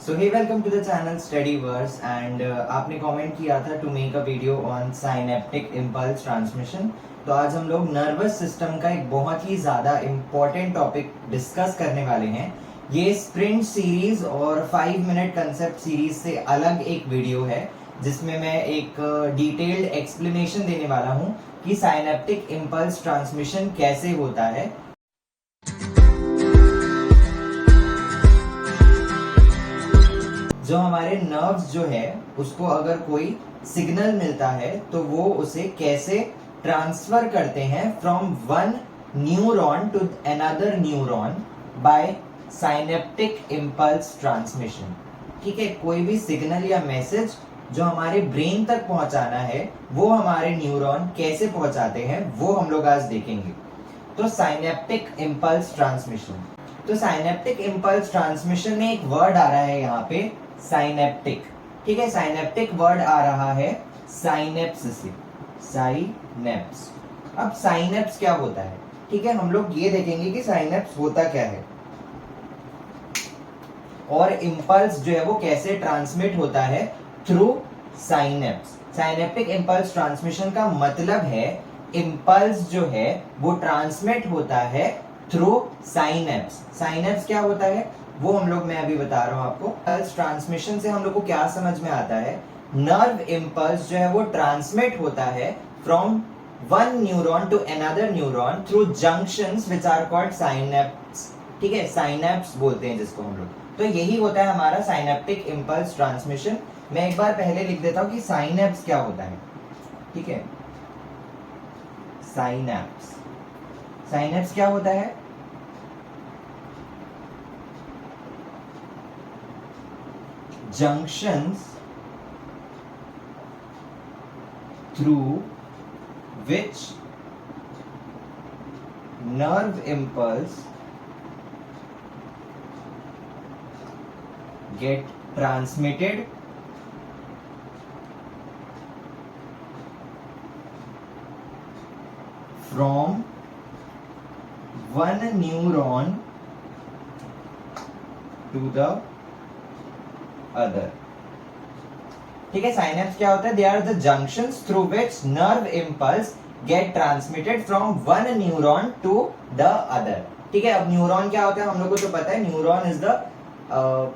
So hey welcome to the channel study verse and आपने comment किया था to make a video on synaptic impulse transmission. तो आज हम लोग नर्वस सिस्टम का एक बहुत ही ज़्यादा इम्पॉर्टेंट टॉपिक डिस्कस करने वाले हैं। ये स्प्रिंट सीरीज और 5 मिनट कंसेप्ट सीरीज से अलग एक वीडियो है जिसमें मैं एक डिटेल्ड एक्सप्लेनेशन देने वाला हूँ कि साइनेप्टिक इम्पल्स ट्रांसमिशन कैसे होता है। जो हमारे नर्व्स जो है उसको अगर कोई सिग्नल मिलता है तो वो उसे कैसे ट्रांसफर करते हैं from one neuron to another neuron by synaptic impulse transmission. ठीक है, कोई भी सिग्नल या मैसेज जो हमारे ब्रेन तक पहुंचाना है वो हमारे न्यूरॉन कैसे पहुंचाते हैं वो हम लोग आज देखेंगे। तो साइनेप्टिक इम्पल्स ट्रांसमिशन, तो साइनेप्टिक इम्पल्स ट्रांसमिशन में एक वर्ड आ रहा है यहाँ पे साइनेप्टिक। ठीक है, साइनेप्टिक वर्ड आ रहा है साइनेप्स से, साइनेप्स। अब साइनेप्स क्या होता है? ठीक है, हम लोग ये देखेंगे कि साइनेप्स होता क्या है और इम्पल्स जो है वो कैसे ट्रांसमिट होता है through synapse. Synaptic impulse transmission का मतलब है इम्पल्स जो है वो ट्रांसमिट होता है थ्रू साइनेप्स। साइनेप्स क्या होता है वो हम लोग मैं अभी बता रहा हूं आपको। इम्पल्स ट्रांसमिशन से हम लोग को क्या समझ में आता है, नर्व इम्पल्स जो है वो ट्रांसमिट होता है from one neuron to another neuron through junctions which are called synapse. ठीक है, साइनेप्स बोलते हैं जिसको हम लोग। तो यही होता है हमारा साइनेप्टिक इम्पल्स ट्रांसमिशन। मैं एक बार पहले लिख देता हूं कि साइनेप्स क्या होता है। ठीक है, साइनेप्स, साइनेप्स क्या होता है? Junctions through which nerve impulse get transmitted from one neuron to the other। ठीक है, साइनेप्स क्या होता है? They are the junctions through which nerve impulse get transmitted from one neuron to the other. ठीक है, अब न्यूरॉन क्या होता है हम लोगों को तो पता है। Neuron is the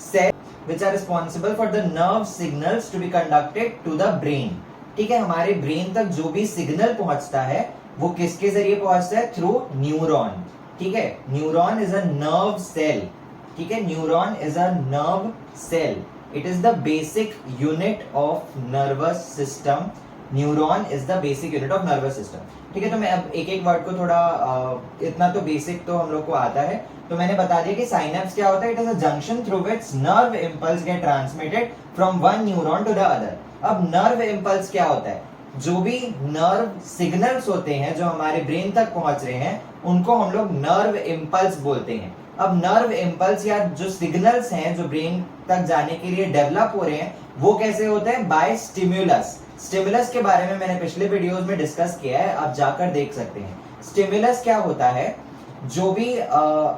cell which are responsible for the nerve signals to be conducted to the brain. ठीक है, हमारे ब्रेन तक जो भी सिग्नल पहुंचता है वो किसके जरिए पहुंचता है? Through neuron. ठीक है, neuron is a nerve cell. ठीक है, neuron is a nerve cell, it is the basic unit of nervous system. Neuron is the basic unit of nervous system. ठीक है, तो मैं अब एक एक वर्ड को थोड़ा इतना तो बेसिक तो हम लोग को आता है। तो मैंने बता दिया कि साइनेप्स क्या होता है। It is a junction through which nerve impulse get transmitted from one neuron to the other. अब नर्व इम्पल्स क्या होता है? जो भी नर्व सिग्नल्स होते हैं जो हमारे ब्रेन तक पहुंच रहे हैं उनको हम लोग नर्व इम्पल्स बोलते हैं। अब नर्व इम्पल्स या जो सिग्नल्स हैं जो ब्रेन तक जाने के लिए डेवलप हो रहे हैं वो कैसे होते हैं? Bye stimulus. स्टिमुलस के बारे में मैंने पिछले वीडियोस में डिस्कस किया है, आप जाकर देख सकते हैं। स्टिमुलस क्या होता है? जो भी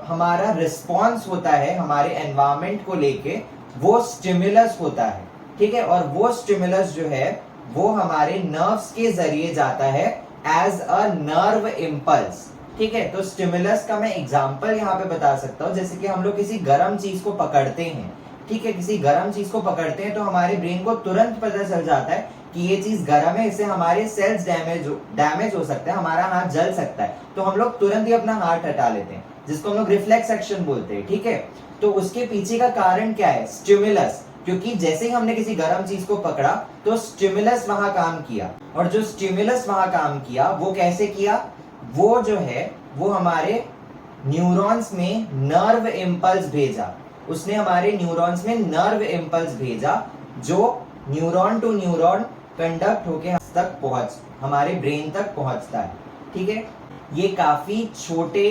हमारा रिस्पॉन्स होता है हमारे एनवायरमेंट को लेके वो स्टिमुलस होता है। ठीक है, और वो स्टिमुलस जो है वो हमारे नर्व्स के जरिए जाता है एज अ नर्व इम्पल्स। ठीक है, तो स्टिमुलस का मैं एग्जांपल यहाँ पे बता सकता हूँ। जैसे कि हम लोग किसी गर्म चीज को पकड़ते हैं। ठीक है, किसी गर्म चीज को पकड़ते हैं तो हमारे ब्रेन को तुरंत पता चल जाता है कि ये चीज गर्म है, इससे हमारे सेल्स डैमेज हो सकता है, हमारा हाथ जल सकता है। तो हम लोग तुरंत ही अपना हाथ हटा लेते हैं जिसको हम लोग रिफ्लेक्स एक्शन बोलते हैं। ठीक है, तो उसके पीछे का कारण क्या है? स्टिमुलस। क्योंकि जैसे ही हमने किसी गर्म चीज को पकड़ा तो स्टिमुलस वहां काम किया, और जो स्टिमुलस वहां काम किया वो कैसे किया? वो जो है वो हमारे न्यूरॉन्स में नर्व इम्पल्स भेजा। उसने हमारे न्यूरॉन्स में नर्व इम्पल्स भेजा जो न्यूरॉन टू न्यूरॉन कंडक्ट होके हमारे ब्रेन तक पहुंचता है। ठीक है, ये काफी छोटे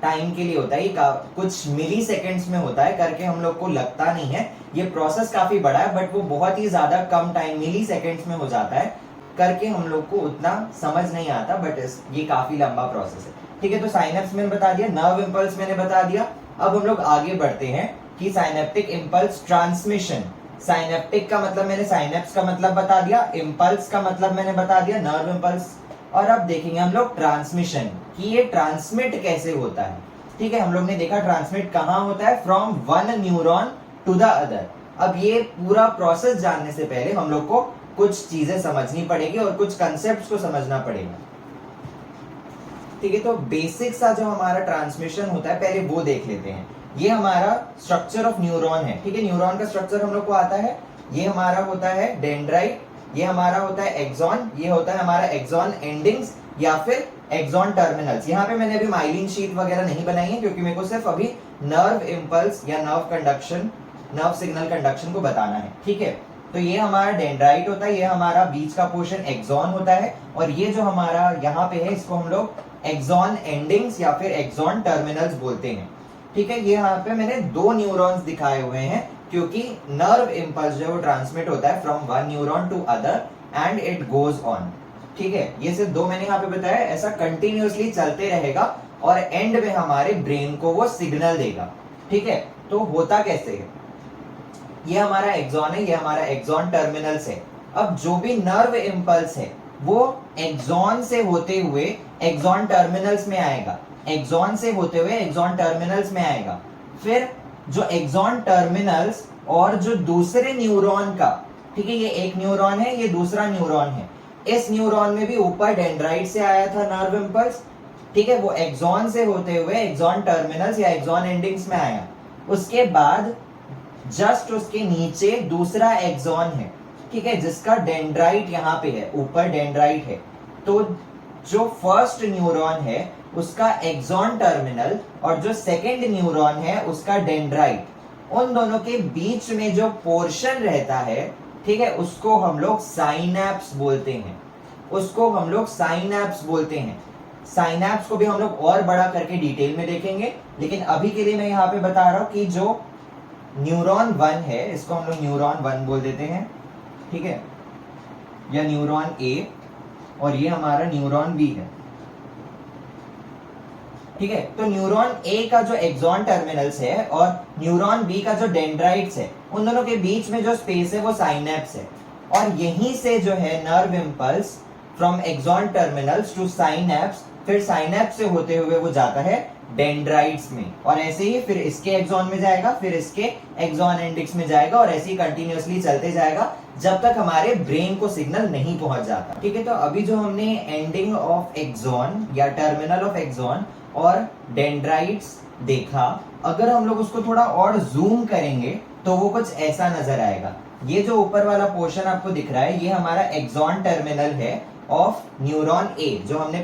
टाइम के लिए होता है, ये कुछ मिली सेकेंड्स में होता है, करके हम लोग को लगता नहीं है। ये प्रोसेस काफी बड़ा है बट वो बहुत ही ज्यादा कम टाइम मिली सेकेंड्स में हो जाता है, करके हम लोग को उतना समझ नहीं आता, बट ये काफी लंबा प्रोसेस है। ठीक है, तो साइनेप्स मैंने बता दिया, नर्व इम्पल्स मैंने बता दिया। अब हम लोग आगे बढ़ते हैं कि साइनेप्टिक इम्पल्स ट्रांसमिशन, साइनेप्टिक का मतलब मैंने साइनेप्स का मतलब बता दिया, इम्पल्स का मतलब मैंने बता दिया नर्व इम्पल्स, और अब देखेंगे हम लोग ट्रांसमिशन कि ये ट्रांसमिट कैसे होता है। ठीक है, हम लोग ने देखा ट्रांसमिट कहाँ होता है, from one neuron to the other. अब ये पूरा प्रोसेस जानने से पहले हम लोग को कुछ चीजें समझनी पड़ेगी और कुछ कंसेप्ट को समझना पड़ेगा। ठीक है, तो बेसिक सा जो हमारा ट्रांसमिशन होता है पहले वो देख लेते हैं। ये हमारा स्ट्रक्चर ऑफ न्यूरॉन है। ठीक है, न्यूरॉन का स्ट्रक्चर हम लोग को आता है। ये हमारा होता है डेंड्राइट, ये हमारा होता है एक्सॉन, ये होता है हमारा एक्सॉन एंडिंग्स या फिर एक्सॉन टर्मिनल्स। यहाँ पे मैंने अभी माइलिन शीट वगैरह नहीं बनाई है क्योंकि मेरे को सिर्फ अभी नर्व इम्पल्स या nerve conduction, nerve signal conduction को बताना है। ठीक है, तो ये हमारा डेंड्राइट होता है, ये हमारा बीच का पोर्शन एक्सॉन होता है, और ये जो हमारा यहाँ पे है इसको हम लोग एक्सॉन एंडिंग्स या फिर एक्सॉन टर्मिनल्स बोलते हैं। ठीक है, ये यहाँ पे मैंने दो न्यूरॉन्स दिखाए हुए हैं क्योंकि नर्व इम्पल्स जो वो ट्रांसमिट होता है from one neuron to other and it goes on. ठीक है, ये सिर्फ दो मैंने यहाँ पे बताया, ऐसा कंटिन्यूअसली चलते रहेगा और एंड में हमारे ब्रेन को वो सिग्नल देगा। ठीक है, तो होता कैसे है, ये हमारा एक्सॉन है, ये हमारा एक्सॉन टर्मिनल्स है। अब जो भी नर्व इम्पल्स है वो एक्सॉन से होते हुए एक्सॉन टर्मिनल्स में आएगा, एक्सॉन से होते हुए एक्सॉन टर्मिनल्स में आएगा। फिर जो एक्सॉन टर्मिनल्स और जो दूसरे न्यूरॉन का, ठीक है, ये एक न्यूरॉन है, ये दूसरा न्यूरॉन है, इस न्यूरॉन में भी ऊपर डेंड्राइट से आया था नर्व इम्पल्स। ठीक है, वो एक्सॉन से होते हुए एक्सॉन टर्मिनल्स या एक्सॉन एंडिंग्स में आया। उसके बाद जस्ट उसके नीचे दूसरा एक्सॉन है, ठीक है, जिसका डेंड्राइट यहाँ पे है, ऊपर डेंड्राइट है। तो जो फर्स्ट न्यूरॉन है उसका एक्सॉन टर्मिनल और जो सेकंड न्यूरॉन है उसका डेंड्राइट, उन दोनों के बीच में जो पोर्शन रहता है, ठीक है, उसको हम लोग साइनैप्स बोलते हैं, उसको हम लोग साइनैप्स बोलते हैं। साइनैप्स को भी हम लोग और बड़ा करके डिटेल में देखेंगे, लेकिन अभी के लिए मैं यहाँ पे बता रहा हूं कि जो न्यूरॉन 1 है इसको हम लोग न्यूरॉन 1 बोल देते हैं। ठीक है, या न्यूरॉन ए, और ये हमारा न्यूरॉन बी है। ठीक है, तो न्यूरॉन ए का जो एक्सॉन टर्मिनल्स है और न्यूरॉन बी का जो डेंड्राइट्स है, उन दोनों के बीच में जो स्पेस है वो साइनैप्स है, और यहीं से जो है nerve impulse from axon terminals to synapse, फिर साइनैप्स से होते हुए वो जाता है डेंड्राइट्स में, और ऐसे ही फिर इसके एक्सॉन में जाएगा, फिर इसके एक्सॉन एंडिक्स में जाएगा, और ऐसे ही कंटिन्यूअसली चलते जाएगा जब तक हमारे ब्रेन को सिग्नल नहीं पहुंच जाता। ठीक है, तो अभी जो हमने एंडिंग ऑफ एक्सॉन या टर्मिनल ऑफ एक्सॉन और डेंड्राइट्स देखा, अगर हम लोग उसको थोड़ा और जूम करेंगे तो वो कुछ ऐसा नजर आएगा। ये जो ऊपर वाला पोर्शन आपको दिख रहा है ये हमारा एक्सॉन टर्मिनल है ऑफ न्यूरॉन ए, जो हमने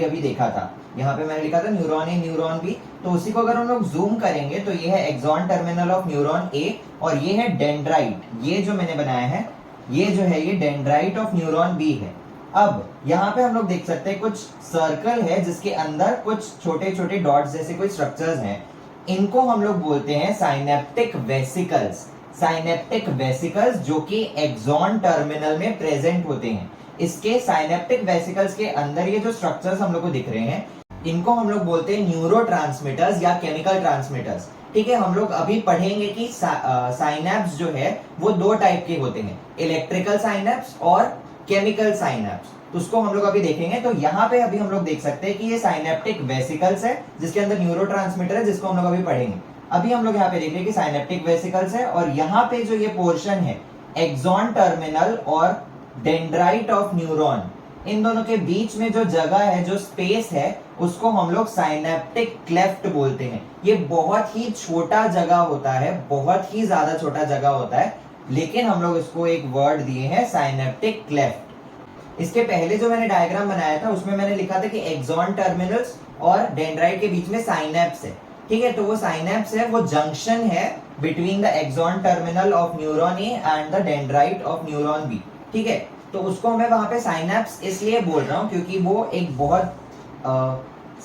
अभी देखा था। यहाँ पे मैंने लिखा था न्यूरॉन ए न्यूरॉन बी, तो उसी को अगर हम लोग जूम करेंगे तो ये है एक्सॉन टर्मिनल ऑफ न्यूरॉन ए, और ये है डेंड्राइट, ये जो मैंने बनाया है ये जो है ये डेंड्राइट ऑफ न्यूरॉन बी है। अब यहाँ पे हम लोग देख सकते हैं कुछ सर्कल है जिसके अंदर कुछ छोटे छोटे डॉट्स जैसे कोई स्ट्रक्चर्स हैं, इनको हम लोग बोलते हैं साइनेप्टिक वेसिकल्स। साइनेप्टिक वेसिकल्स जो कि एक्सॉन टर्मिनल में प्रेजेंट होते हैं। इसके साइनेप्टिक वेसिकल्स के अंदर ये जो स्ट्रक्चर्स हम लोग को दिख रहे हैं इनको हम लोग बोलते हैं न्यूरोट्रांसमीटर्स या केमिकल ट्रांसमीटर्स। ठीक है, हम लोग अभी पढ़ेंगे कि साइनैप्स जो है वो दो टाइप के होते हैं, इलेक्ट्रिकल साइनैप्स और केमिकल साइनैप्स, तो उसको हम लोग अभी देखेंगे। तो यहाँ पे अभी हम लोग देख सकते हैं कि ये साइनेप्टिक वेसिकल्स है जिसके अंदर न्यूरोट्रांसमीटर है, जिसको हम लोग अभी पढ़ेंगे। अभी हम लोग यहाँ पे देख रहे हैं कि साइनेप्टिक वेसिकल्स है, और यहाँ पे जो ये पोर्शन है एक्सॉन टर्मिनल और डेंड्राइट ऑफ न्यूरॉन, इन दोनों के बीच में जो जगह है, जो स्पेस है, उसको हम लोग साइनेप्टिक क्लेफ्ट बोलते हैं। ये बहुत ही छोटा जगह होता है, बहुत ही ज्यादा छोटा जगह होता है, लेकिन हम लोग इसको एक वर्ड दिए हैं साइनेप्टिक क्लेफ्ट। इसके पहले जो मैंने डायग्राम बनाया था उसमें मैंने लिखा था कि एक्सॉन टर्मिनल्स और डेंड्राइट के बीच में साइनेप्स है। ठीक है, तो वो साइनेप्स है, वो जंक्शन है between the axon terminal of neuron A and the dendrite of neuron B. ठीक है, तो उसको मैं वहां पे साइनेप्स इसलिए बोल रहा हूं क्योंकि वो एक बहुत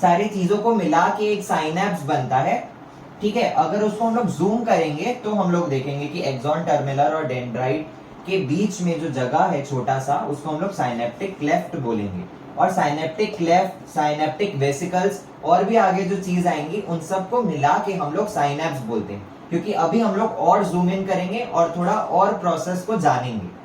सारी चीजों को मिला के एक साइनेप्स बनता है। ठीक है, अगर उसको हम लोग जूम करेंगे तो हम लोग देखेंगे कि एक्सॉन टर्मिनल और डेंड्राइट के बीच में जो जगह है छोटा सा, उसको हम लोग साइनेप्टिक क्लेफ्ट बोलेंगे। और साइनेप्टिक क्लेफ्ट, साइनेप्टिक वेसिकल्स और भी आगे जो चीज आएंगी उन सबको मिला के हम लोग साइनेप्स बोलते हैं। क्योंकि अभी हम लोग और जूम इन करेंगे और थोड़ा और प्रोसेस को जानेंगे।